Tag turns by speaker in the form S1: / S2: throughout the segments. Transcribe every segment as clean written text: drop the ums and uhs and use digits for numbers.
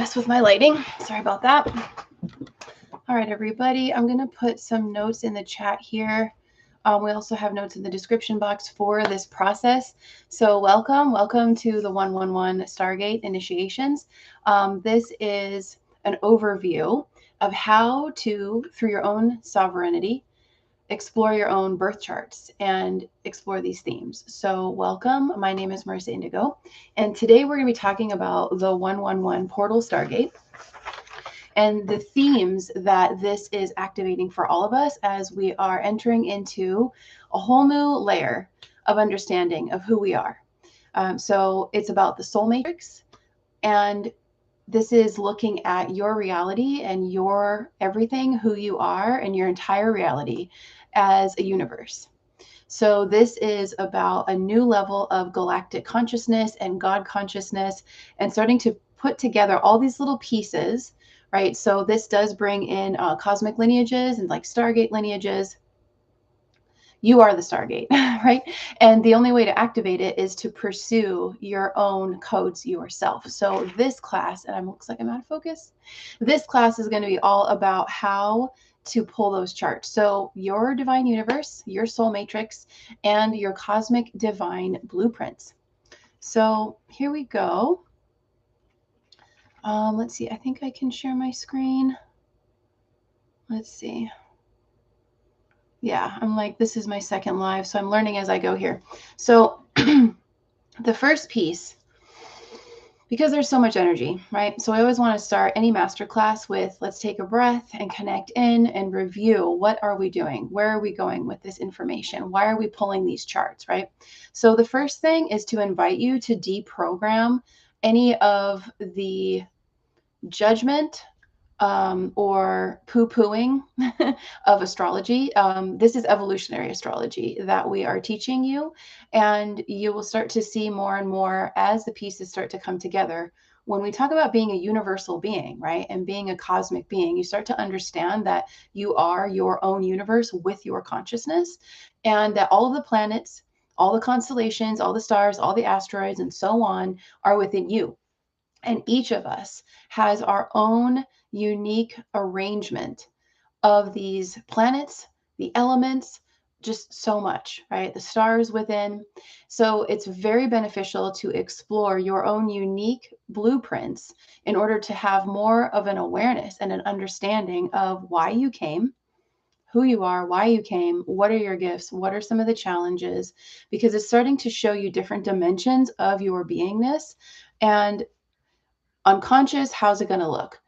S1: mess with my lighting. Sorry about that. All right, everybody, I'm going to put some notes in the chat here. We also have notes in the description box for this process. So welcome to the 111 Stargate initiations. This is an overview of how to, through your own sovereignty, explore your own birth charts and explore these themes. So welcome. My name is Marissa Indigo, and today we're going to be talking about the 111 portal Stargate and the themes that this is activating for all of us as we are entering into a whole new layer of understanding of who we are. So it's about the soul matrix, and this is looking at your reality and your everything, who you are, and your entire reality as a universe. So this is about a new level of galactic consciousness and God consciousness, and starting to put together all these little pieces, right? So this does bring in cosmic lineages and like Stargate lineages. You are the Stargate, right? And the only way to activate it is to pursue your own codes yourself. So this class, and it looks like I'm out of focus. This class is going to be all about how to pull those charts. So your divine universe, your soul matrix, and your cosmic divine blueprints. So here we go. Let's see. I think I can share my screen. Let's see. Yeah, I'm like, this is my second live, so I'm learning as I go here. So the first piece, because there's so much energy, right? So I always want to start any masterclass with, let's take a breath and connect in and review. What are we doing? Where are we going with this information? Why are we pulling these charts, right? So the first thing is to invite you to deprogram any of the judgment or poo-pooing of astrology. This is evolutionary astrology that we are teaching you, and you will start to see more and more as the pieces start to come together. When we talk about being a universal being, right, and being a cosmic being, you start to understand that you are your own universe with your consciousness, and that all of the planets, all the constellations, all the stars, all the asteroids, and so on are within you. And each of us has our own unique arrangement of these planets, the elements, just so much, right? The stars within. So it's very beneficial to explore your own unique blueprints in order to have more of an awareness and an understanding of why you came, who you are, why you came, what are your gifts, what are some of the challenges, because it's starting to show you different dimensions of your beingness. And unconscious, how's it going to look?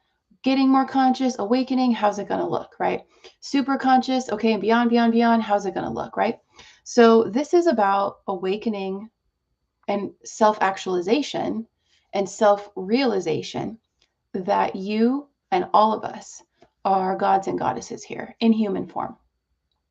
S1: Getting more conscious, awakening, how's it going to look, right? Super conscious, okay, and beyond, how's it going to look, right? So this is about awakening and self-actualization and self-realization that you and all of us are gods and goddesses here in human form,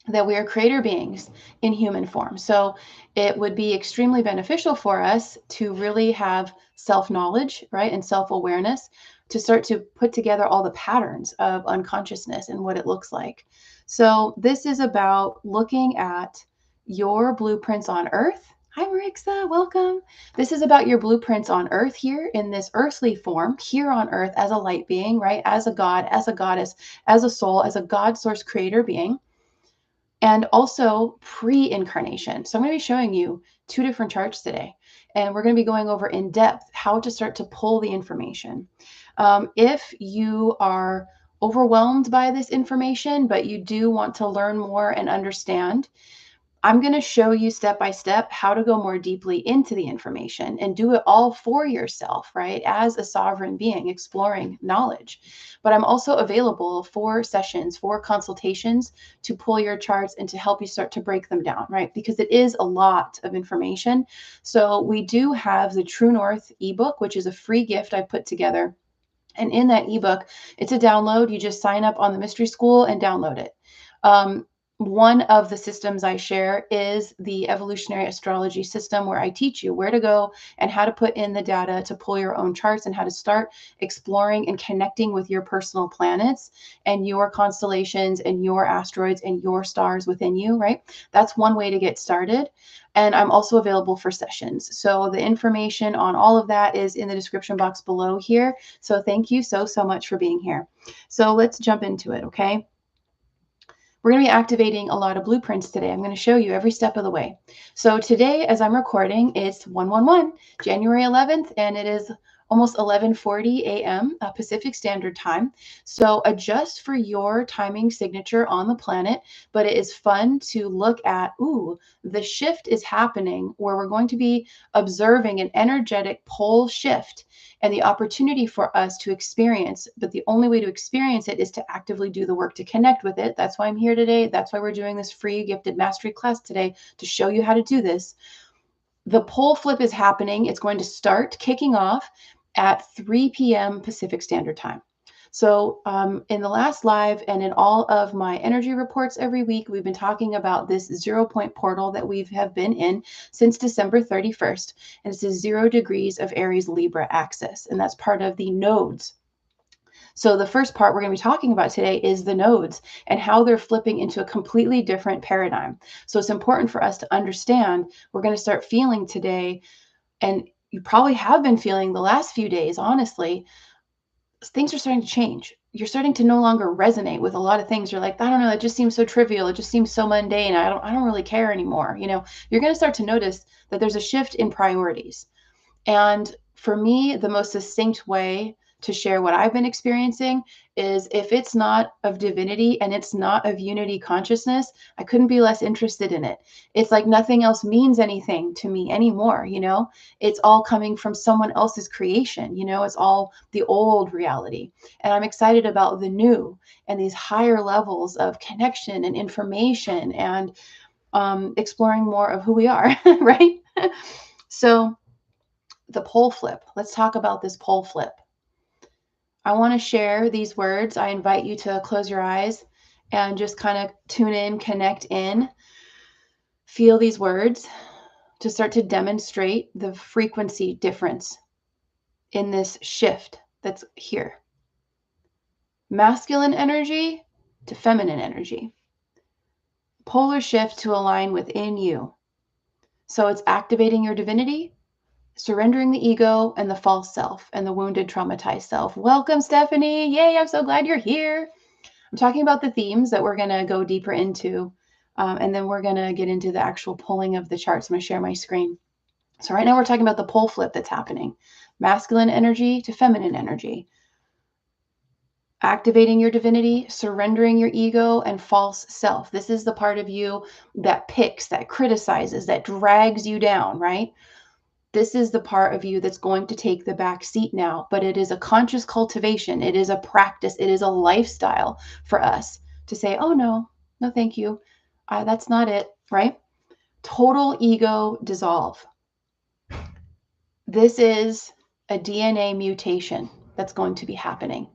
S1: that we are creator beings in human form. So it would be extremely beneficial for us to really have self-knowledge, right, and self-awareness to start to put together all the patterns of unconsciousness and what it looks like. So this is about looking at your blueprints on Earth. Hi, Marixa, welcome. This is about your blueprints on Earth here in this earthly form, here on Earth as a light being, right, as a god, as a goddess, as a soul, as a God source creator being, and also pre-incarnation. So I'm going to be showing you two different charts today, and we're going to be going over in depth how to start to pull the information. If you are overwhelmed by this information, but you do want to learn more and understand, I'm going to show you step by step how to go more deeply into the information and do it all for yourself, right? As a sovereign being exploring knowledge. But I'm also available for sessions, for consultations to pull your charts and to help you start to break them down, right? Because it is a lot of information. So we do have the True North ebook, which is a free gift I put together. And in that ebook, it's a download. You just sign up on the Mystery School and download it. one of the systems I share is the evolutionary astrology system, where I teach you where to go and how to put in the data to pull your own charts and how to start exploring and connecting with your personal planets and your constellations and your asteroids and your stars within you, right? That's one way to get started. And I'm also available for sessions. So the information on all of that is in the description box below here. So thank you so much for being here. So let's jump into it, okay? We're going to be activating a lot of blueprints today. I'm going to show you every step of the way. So today, as I'm recording, it's 1/11, January 11th, and it is almost 11:40 a.m. Pacific Standard Time. So adjust for your timing signature on the planet, but it is fun to look at, the shift is happening where we're going to be observing an energetic pole shift and the opportunity for us to experience. But the only way to experience it is to actively do the work to connect with it. That's why I'm here today. That's why we're doing this free gifted mastery class today, to show you how to do this. The pole flip is happening. It's going to start kicking off at 3 p.m. Pacific Standard Time. So in the last live and in all of my energy reports every week, we've been talking about this 0 point portal that we have been in since December 31st. And it's a 0 degrees of Aries Libra axis. And that's part of the nodes. So the first part we're going to be talking about today is the nodes and how they're flipping into a completely different paradigm. So it's important for us to understand. We're going to start feeling today, and you probably have been feeling the last few days, honestly, things are starting to change. You're starting to no longer resonate with a lot of things. You're like, I don't know, it just seems so trivial. It just seems so mundane. I don't really care anymore. You know, you're going to start to notice that there's a shift in priorities. And for me, the most succinct way to share what I've been experiencing is, if it's not of divinity and it's not of unity consciousness, I couldn't be less interested in it. It's like nothing else means anything to me anymore. You know, it's all coming from someone else's creation. You know, it's all the old reality. And I'm excited about the new and these higher levels of connection and information and exploring more of who we are, right? So the pole flip. Let's talk about this pole flip. I want to share these words. I invite you to close your eyes and just kind of tune in, connect in, feel these words to start to demonstrate the frequency difference in this shift that's here. Masculine energy to feminine energy. Polar shift to align within you. So it's activating your divinity, surrendering the ego and the false self and the wounded, traumatized self. Welcome, Stephanie. Yay, I'm so glad you're here. I'm talking about the themes that we're going to go deeper into, and then we're going to get into the actual pulling of the charts. I'm going to share my screen. So right now we're talking about the pole flip that's happening. Masculine energy to feminine energy. Activating your divinity, surrendering your ego and false self. This is the part of you that picks, that criticizes, that drags you down, right? This is the part of you that's going to take the back seat now, but it is a conscious cultivation. It is a practice. It is a lifestyle for us to say, oh, no, thank you. That's not it, right? Total ego dissolve. This is a DNA mutation that's going to be happening.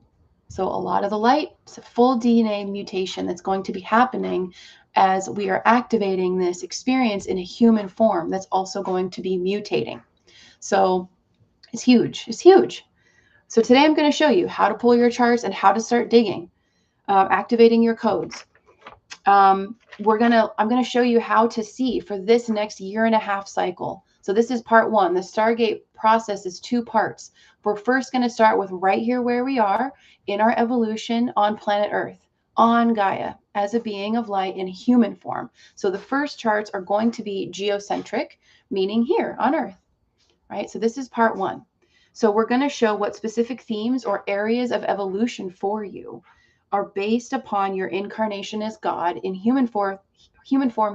S1: So a lot of the light, it's a full DNA mutation that's going to be happening as we are activating this experience in a human form that's also going to be mutating. So it's huge. It's huge. So today I'm going to show you how to pull your charts and how to start digging, activating your codes. I'm going to show you how to see for this next 1.5 year cycle. So this is part 1. The Stargate process is 2 parts. We're first going to start with right here where we are in our evolution on planet Earth, on Gaia, as a being of light in human form. So the first charts are going to be geocentric, meaning here on Earth, right? So this is part 1. So we're going to show what specific themes or areas of evolution for you are based upon your incarnation as God in human form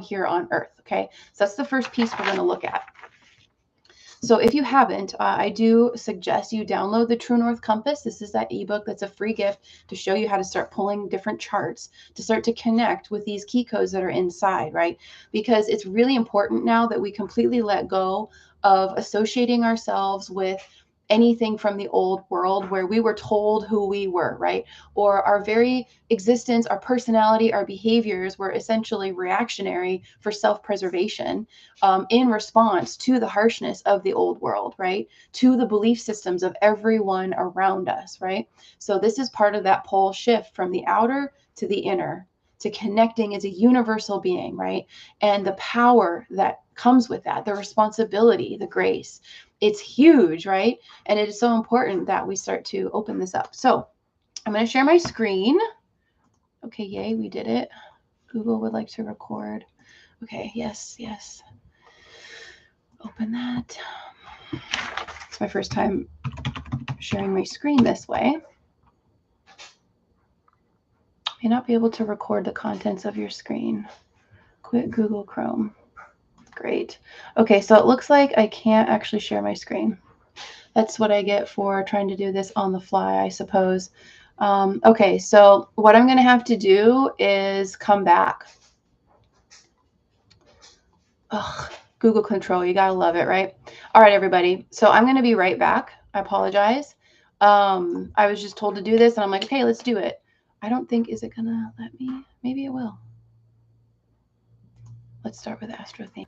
S1: here on Earth, okay? So that's the first piece we're going to look at. So if you haven't, I do suggest you download the True North Compass. This is that ebook that's a free gift to show you how to start pulling different charts, to start to connect with these key codes that are inside, right? Because it's really important now that we completely let go of associating ourselves with anything from the old world where we were told who we were, right? Or our very existence, our personality, our behaviors were essentially reactionary for self-preservation, in response to the harshness of the old world, right? To the belief systems of everyone around us, right? So this is part of that pole shift from the outer to the inner, to connecting as a universal being, right? And the power that comes with that, the responsibility, the grace. It's huge, right? And it is so important that we start to open this up. So I'm going to share my screen. Okay, yay, we did it. Google would like to record. Okay, yes, yes. Open that. It's my first time sharing my screen this way. May not be able to record the contents of your screen. Quit Google Chrome. Great. Okay, so it looks like I can't actually share my screen. That's what I get for trying to do this on the fly, I suppose. Okay, so what I'm going to have to do is come back. Ugh, Google Control, you got to love it, right? All right, everybody. So I'm going to be right back. I apologize. I was just told to do this, and I'm like, okay, let's do it. I don't think, is it going to let me? Maybe it will. Let's start with Astro theme.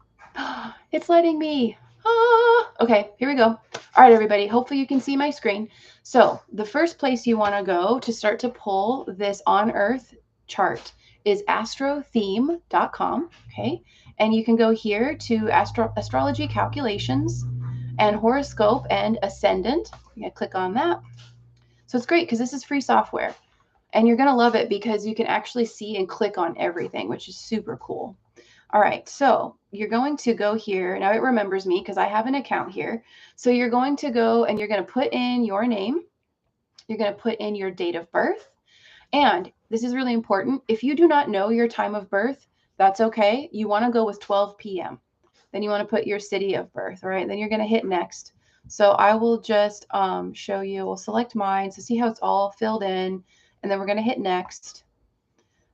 S1: It's letting me. Okay, here we go. All right, everybody. Hopefully you can see my screen. So the first place you want to go to start to pull this on Earth chart is astrotheme.com. Okay, and you can go here to astrology calculations and horoscope and ascendant. You're gonna click on that. So it's great because this is free software, and you're gonna love it because you can actually see and click on everything, which is super cool. All right, so you're going to go here. Now it remembers me because I have an account here. So you're going to go and you're going to put in your name. You're going to put in your date of birth. And this is really important. If you do not know your time of birth, that's okay. You want to go with 12 p.m. Then you want to put your city of birth, all right? Then you're going to hit next. So I will just show you. We'll select mine. So see how it's all filled in. And then we're going to hit next.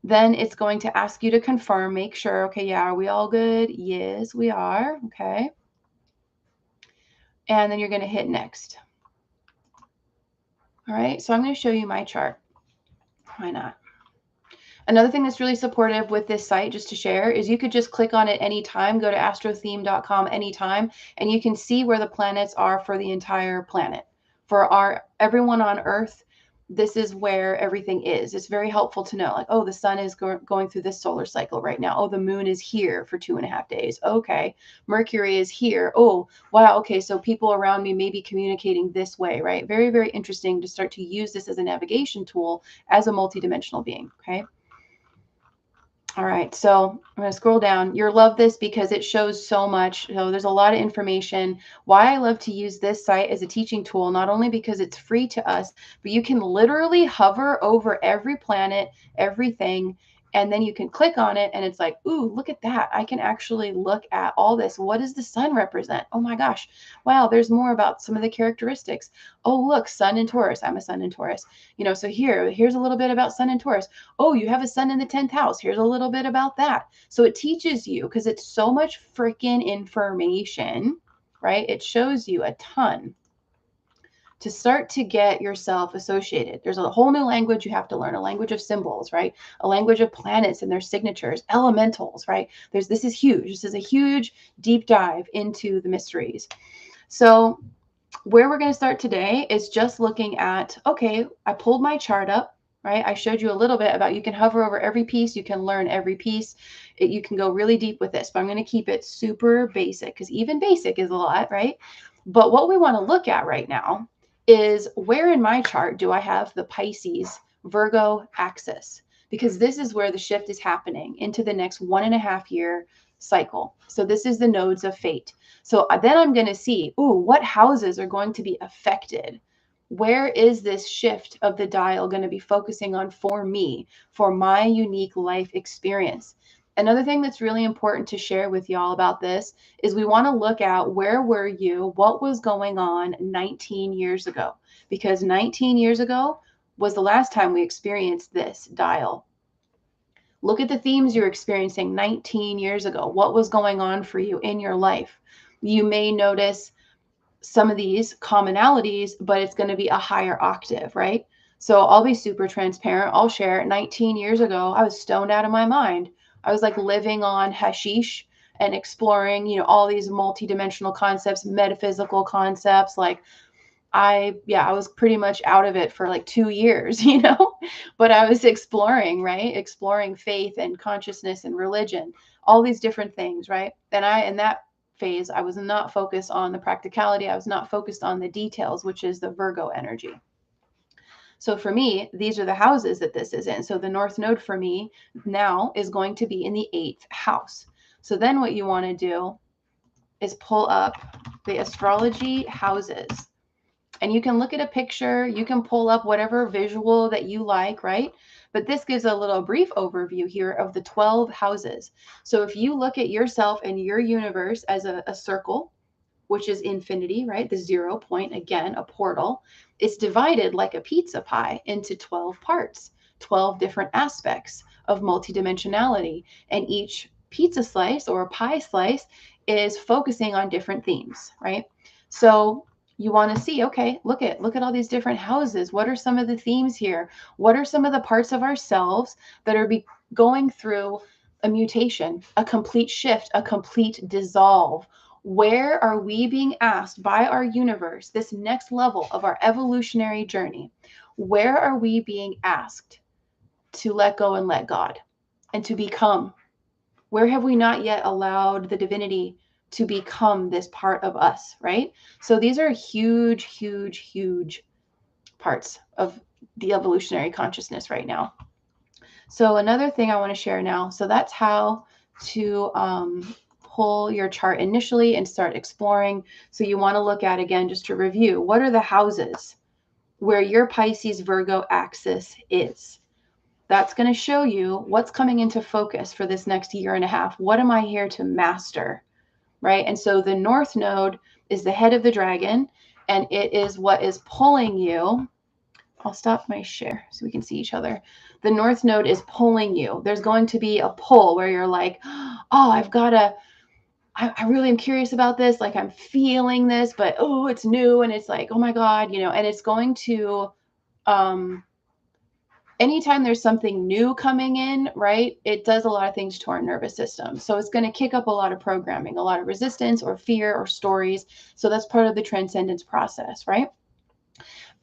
S1: Then it's going to ask you to confirm, make sure, okay, yeah, are we all good? Yes, we are. Okay. And then you're going to hit next. All right. So I'm going to show you my chart. Why not? Another thing that's really supportive with this site, just to share, is you could just click on it anytime, go to astrotheme.com anytime, and you can see where the planets are for the entire planet. For everyone on Earth, this is where everything is. It's very helpful to know, like, oh, the sun is going through this solar cycle right now. Oh, the moon is here for 2.5 days. Okay. Mercury is here. Oh, wow. Okay. So people around me may be communicating this way, right? Very, very interesting to start to use this as a navigation tool as a multidimensional being. Okay. All right, so I'm going to scroll down. You'll love this because it shows so much. So there's a lot of information. Why I love to use this site as a teaching tool, not only because it's free to us, but you can literally hover over every planet, everything, and then you can click on it and it's like, ooh, look at that. I can actually look at all this. What does the sun represent? Oh my gosh. Wow, there's more about some of the characteristics. Oh, look, sun in Taurus. I'm a sun in Taurus. So here's a little bit about sun in Taurus. Oh, you have a sun in the 10th house. Here's a little bit about that. So it teaches you, because it's so much freaking information, right? It shows you a ton to start to get yourself associated. There's a whole new language you have to learn, a language of symbols, right? A language of planets and their signatures, elementals, right? This is huge. This is a huge deep dive into the mysteries. So where we're going to start today is just looking at, okay, I pulled my chart up, right? I showed you a little bit about you can hover over every piece. You can learn every piece. You can go really deep with this, but I'm going to keep it super basic because even basic is a lot, right? But what we want to look at right now is where in my chart do I have the Pisces Virgo axis? Because this is where the shift is happening into the next 1.5 year cycle. So this is the nodes of fate. So then I'm going to see, ooh, what houses are going to be affected? Where is this shift of the dial going to be focusing on for me, for my unique life experience? Another thing that's really important to share with y'all about this is we want to look at where were you, what was going on 19 years ago? Because 19 years ago was the last time we experienced this dial. Look at the themes you're experiencing 19 years ago. What was going on for you in your life? You may notice some of these commonalities, but it's going to be a higher octave, right? So I'll be super transparent. I'll share 19 years ago, I was stoned out of my mind. I was like living on hashish and exploring, you know, all these multidimensional concepts, metaphysical concepts. Like I was pretty much out of it for like 2 years, you know, but I was exploring, right? Exploring faith and consciousness and religion, all these different things, right? And in that phase, I was not focused on the practicality. I was not focused on the details, which is the Virgo energy. So for me, these are the houses that this is in. So the North Node for me now is going to be in the 8th house. So then what you want to do is pull up the astrology houses. And you can look at a picture, you can pull up whatever visual that you like, right? But this gives a little brief overview here of the 12 houses. So if you look at yourself and your universe as a circle, which is infinity, right? The 0 point, again, a portal, it's divided like a pizza pie into 12 parts, 12 different aspects of multidimensionality. And each pizza slice or a pie slice is focusing on different themes, right? So you want to see, okay, look at all these different houses. What are some of the themes here? What are some of the parts of ourselves that are going through a mutation, a complete shift, a complete dissolve? Where are we being asked by our universe, this next level of our evolutionary journey? Where are we being asked to let go and let God and to become? Where have we not yet allowed the divinity to become this part of us, right? So these are huge, huge, huge parts of the evolutionary consciousness right now. So another thing I want to share now, so that's how to pull your chart initially and start exploring. So you want to look at, again, just to review, what are the houses where your Pisces Virgo axis is? That's going to show you what's coming into focus for this next year and a half. What am I here to master, right? And so the North Node is the head of the dragon, and it is what is pulling you. I'll stop my share so we can see each other. The North Node is pulling you. There's going to be a pull where you're like, oh, I really am curious about this. Like I'm feeling this, but oh, it's new. And it's like, oh my God, you know, and it's going to, anytime there's something new coming in, right, it does a lot of things to our nervous system. So it's going to kick up a lot of programming, a lot of resistance or fear or stories. So that's part of the transcendence process, right?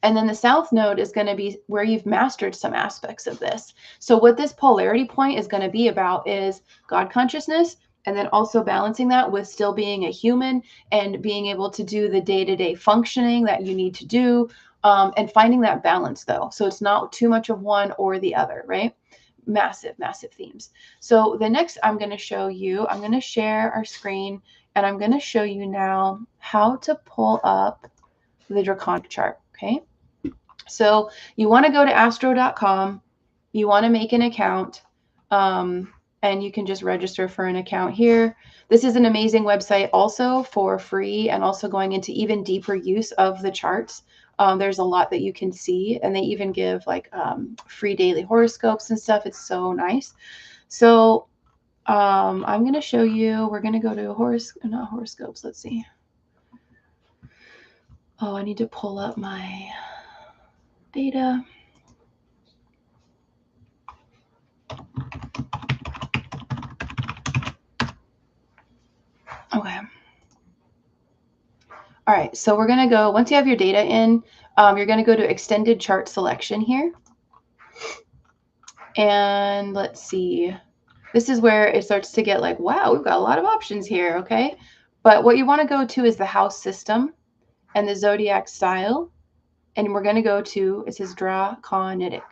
S1: And then the South Node is going to be where you've mastered some aspects of this. So what this polarity point is going to be about is God consciousness, and then also balancing that with still being a human and being able to do the day-to-day functioning that you need to do, and finding that balance though. So it's not too much of one or the other, right? Massive, massive themes. So the next I'm going to show you, I'm going to share our screen and I'm going to show you now how to pull up the Draconic chart. Okay. So you want to go to astro.com. You want to make an account. And you can just register for an account here. This is an amazing website also for free and also going into even deeper use of the charts. There's a lot that you can see, and they even give like free daily horoscopes and stuff. It's so nice. So I'm going to show you, we're going to go to not horoscopes. Let's see. Oh, I need to pull up my data. Okay. All right, so we're going to go, once you have your data in, you're going to go to extended chart selection here. And let's see, this is where it starts to get like, wow, we've got a lot of options here, okay? But what you want to go to is the house system and the zodiac style. And we're going to go to, it says Draconic.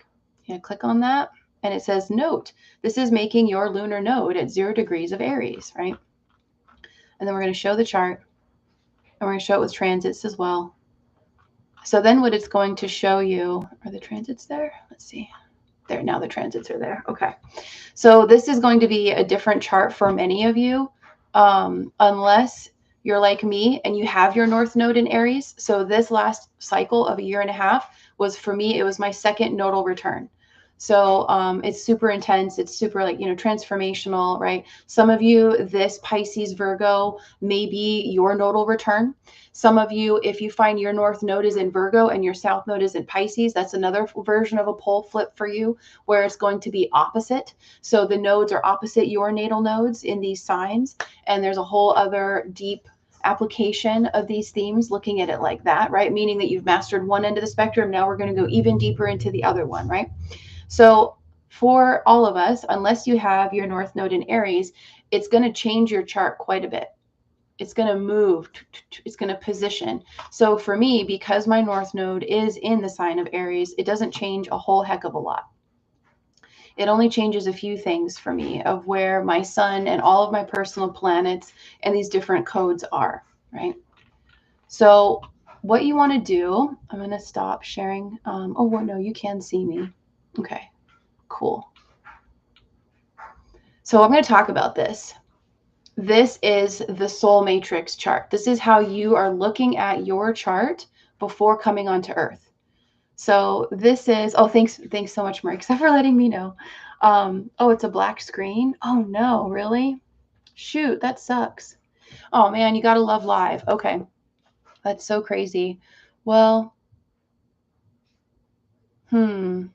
S1: You click on that, and it says, note, this is making your lunar node at 0 degrees of Aries, right? And then we're going to show the chart. And we're going to show it with transits as well. So then what it's going to show you, are the transits there? Let's see. There, now the transits are there. Okay. So this is going to be a different chart for many of you, unless you're like me and you have your North Node in Aries. So this last cycle of a year and a half was, for me, it was my second nodal return. So it's super intense. It's super like, transformational, right? Some of you, this Pisces Virgo may be your nodal return. Some of you, if you find your north node is in Virgo and your south node is in Pisces, that's another version of a pole flip for you where it's going to be opposite. So the nodes are opposite your natal nodes in these signs. And there's a whole other deep application of these themes looking at it like that, right? Meaning that you've mastered one end of the spectrum. Now we're going to go even deeper into the other one, right? So for all of us, unless you have your north node in Aries, it's going to change your chart quite a bit. It's going to move, it's going to position. So for me, because my north node is in the sign of Aries, it doesn't change a whole heck of a lot. It only changes a few things for me of where my sun and all of my personal planets and these different codes are, right? So what you want to do, I'm going to stop sharing. Oh, no, you can see me. Okay, cool. So I'm going to talk about this. This is the soul matrix chart. This is how you are looking at your chart before coming onto Earth. So this is, oh, thanks so much, Marissa, for letting me know. Oh, it's a black screen. Oh no, really? Shoot, that sucks. Oh man, you gotta love live. Okay, that's so crazy. Well, I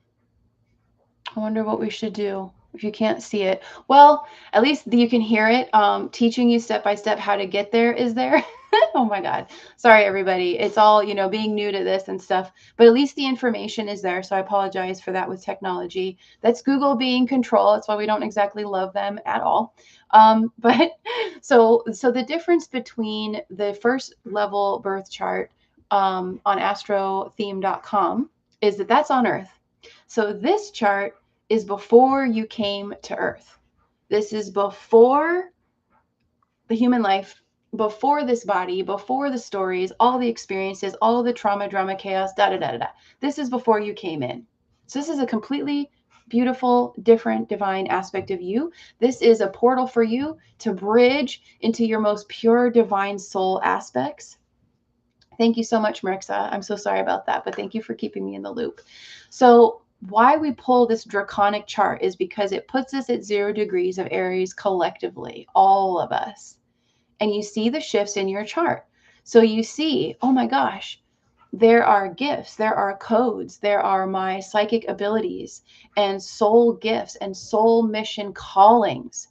S1: wonder what we should do if you can't see it. Well, at least you can hear it. Teaching you step by step how to get there is there. Oh my God. Sorry, everybody. It's all, being new to this and stuff, but at least the information is there. So I apologize for that with technology. That's Google being control. That's why we don't exactly love them at all. But so the difference between the first level birth chart on astrotheme.com is that that's on Earth. So this chart is before you came to Earth. This is before the human life, before this body, before the stories, all the experiences, all the trauma, drama, chaos, da da da da. This is before you came in. So this is a completely beautiful, different, divine aspect of you. This is a portal for you to bridge into your most pure, divine soul aspects. Thank you so much, Marixa. I'm so sorry about that, but thank you for keeping me in the loop. So why we pull this draconic chart is because it puts us at 0 degrees of Aries collectively, all of us. And you see the shifts in your chart. So you see, oh my gosh, there are gifts, there are codes, there are my psychic abilities and soul gifts and soul mission callings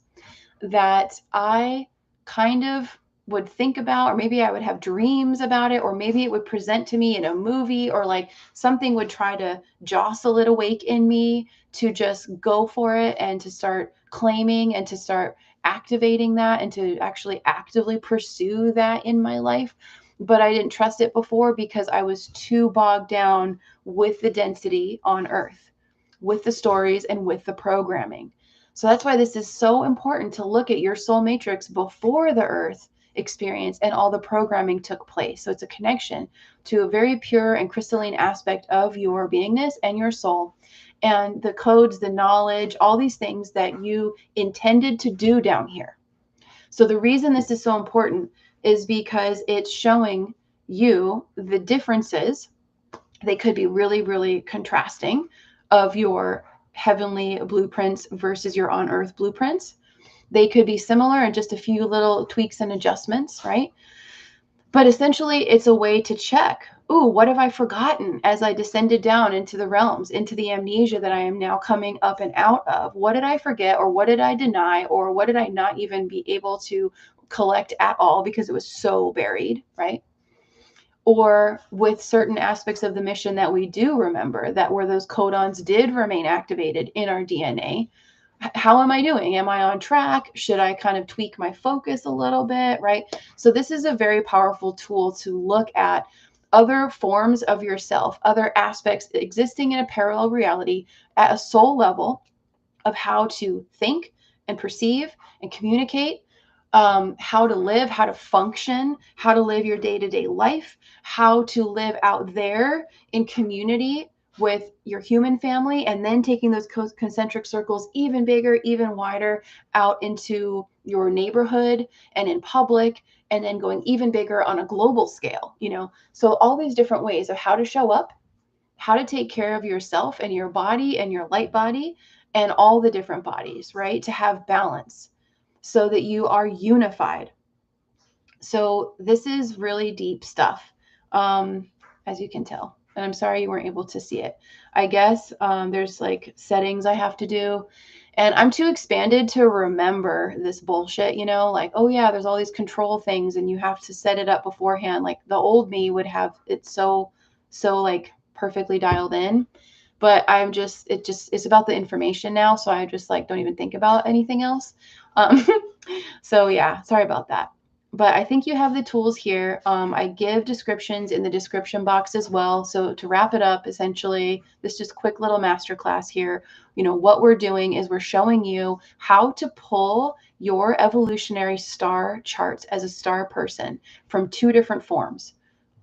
S1: that I kind of would think about, or maybe I would have dreams about it, or maybe it would present to me in a movie, or like something would try to jostle it awake in me to just go for it and to start claiming and to start activating that and to actually actively pursue that in my life. But I didn't trust it before because I was too bogged down with the density on Earth, with the stories and with the programming. So that's why this is so important to look at your soul matrix before the Earth experience and all the programming took place. So it's a connection to a very pure and crystalline aspect of your beingness and your soul, and the codes, the knowledge, all these things that you intended to do down here. So the reason this is so important is because it's showing you the differences. They could be really, really contrasting of your heavenly blueprints versus your on earth blueprints. They could be similar in just a few little tweaks and adjustments, right? But essentially, it's a way to check, ooh, what have I forgotten as I descended down into the realms, into the amnesia that I am now coming up and out of? What did I forget, or what did I deny, or what did I not even be able to collect at all because it was so buried, right? Or with certain aspects of the mission that we do remember, that where those codons did remain activated in our DNA. How am I doing? Am I on track? Should I kind of tweak my focus a little bit, right? So this is a very powerful tool to look at other forms of yourself, other aspects existing in a parallel reality at a soul level of how to think and perceive and communicate, how to live, how to function, how to live your day-to-day life, how to live out there in community with your human family, and then taking those concentric circles even bigger, even wider out into your neighborhood and in public, and then going even bigger on a global scale, So all these different ways of how to show up, how to take care of yourself and your body and your light body and all the different bodies, right? To have balance so that you are unified. So this is really deep stuff, as you can tell. And I'm sorry you weren't able to see it. I guess there's like settings I have to do. And I'm too expanded to remember this bullshit, you know, like, oh yeah, there's all these control things and you have to set it up beforehand. Like the old me would have it so like perfectly dialed in. But it's about the information now. So I just like don't even think about anything else. Um, so yeah, sorry about that. But I think you have the tools here. I give descriptions in the description box as well. So to wrap it up, essentially, this just quick little masterclass here. You know, what we're doing is we're showing you how to pull your evolutionary star charts as a star person from two different forms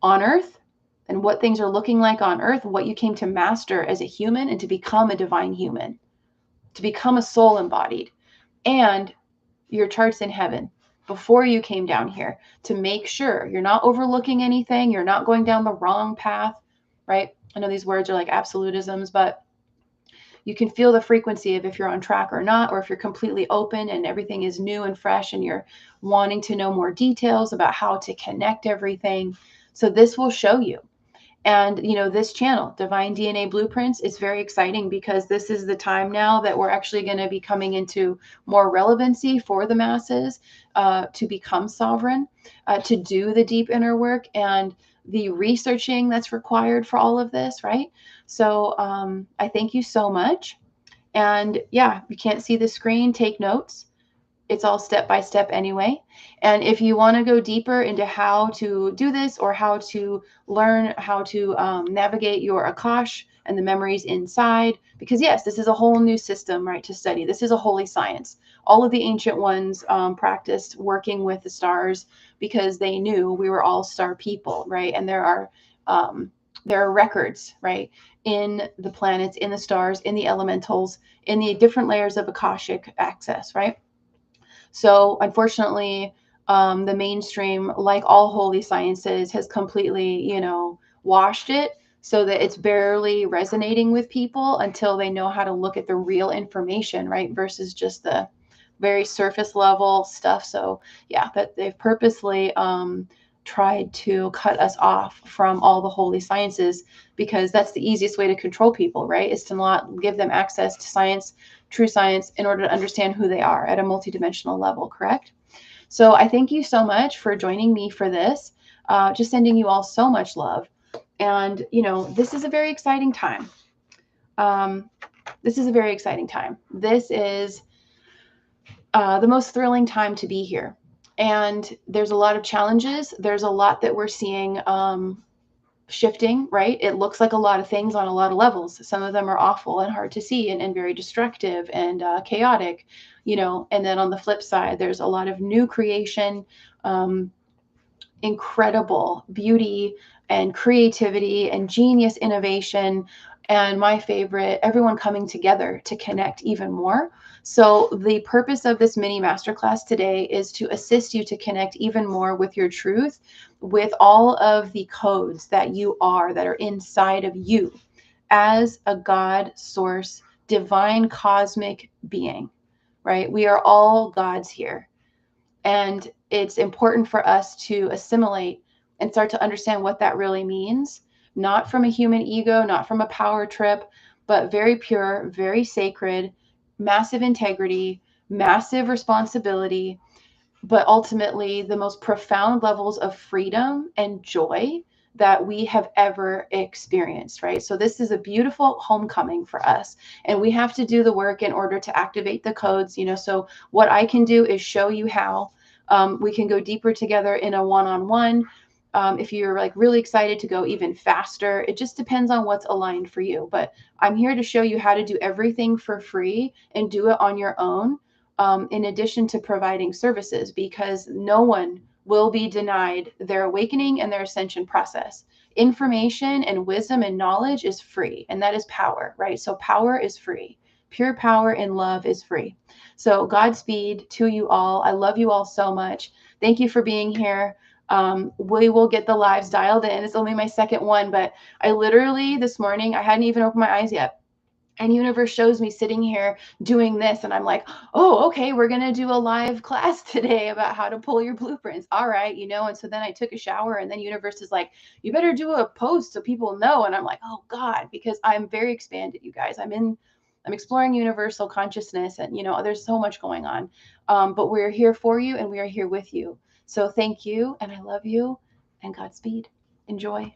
S1: on Earth and what things are looking like on Earth, what you came to master as a human and to become a divine human, to become a soul embodied, and your charts in heaven before you came down here to make sure you're not overlooking anything, you're not going down the wrong path, right? I know these words are like absolutisms, but you can feel the frequency of if you're on track or not, or if you're completely open and everything is new and fresh and you're wanting to know more details about how to connect everything. So this will show you. And, you know, this channel, Divine DNA Blueprints, is very exciting because this is the time now that we're actually going to be coming into more relevancy for the masses to become sovereign, to do the deep inner work and the researching that's required for all of this, right? So I thank you so much. And yeah, you can't see the screen, take notes. It's all step by step anyway. And if you want to go deeper into how to do this or how to learn how to navigate your AKASH and the memories inside, because yes, this is a whole new system, right, to study. This is a holy science. All of the ancient ones practiced working with the stars because they knew we were all star people, right? And there are records, right, in the planets, in the stars, in the elementals, in the different layers of Akashic access, right? So unfortunately, the mainstream, like all holy sciences, has completely, you know, washed it so that it's barely resonating with people until they know how to look at the real information, right? Versus just the very surface level stuff. So yeah, but they've purposely tried to cut us off from all the holy sciences because that's the easiest way to control people, right? Is to not give them access to science, true science, in order to understand who they are at a multidimensional level, correct? So I thank you so much for joining me for this. Just sending you all so much love. And, you know, this is a very exciting time. This is a very exciting time. This is the most thrilling time to be here. And there's a lot of challenges. There's a lot that we're seeing shifting, right? It looks like a lot of things on a lot of levels. Some of them are awful and hard to see and very destructive and chaotic, you know. And then on the flip side, there's a lot of new creation, incredible beauty and creativity and genius innovation. And my favorite, everyone coming together to connect even more. So the purpose of this mini masterclass today is to assist you to connect even more with your truth, with all of the codes that you are, that are inside of you as a God, source, divine, cosmic being, right? We are all gods here. And it's important for us to assimilate and start to understand what that really means, not from a human ego, not from a power trip, but very pure, very sacred, massive integrity, massive responsibility, but ultimately the most profound levels of freedom and joy that we have ever experienced, right? So this is a beautiful homecoming for us, and we have to do the work in order to activate the codes, you know. So what I can do is show you how. We can go deeper together in a one-on-one. If you're like really excited to go even faster, it just depends on what's aligned for you. But I'm here to show you how to do everything for free and do it on your own, in addition to providing services, because no one will be denied their awakening and their ascension process. Information and wisdom and knowledge is free, and that is power, right? So power is free. Pure power and love is free. So Godspeed to you all. I love you all so much. Thank you for being here. We will get the lives dialed in. It's only my second one, but I literally this morning, I hadn't even opened my eyes yet. And universe shows me sitting here doing this. And I'm like, oh, okay, we're going to do a live class today about how to pull your blueprints. All right. And so then I took a shower, and then universe is like, you better do a post so people know. And I'm like, oh God, because I'm very expanded, you guys. I'm exploring universal consciousness, and, there's so much going on. But we're here for you, and we are here with you. So thank you. And I love you, and Godspeed. Enjoy.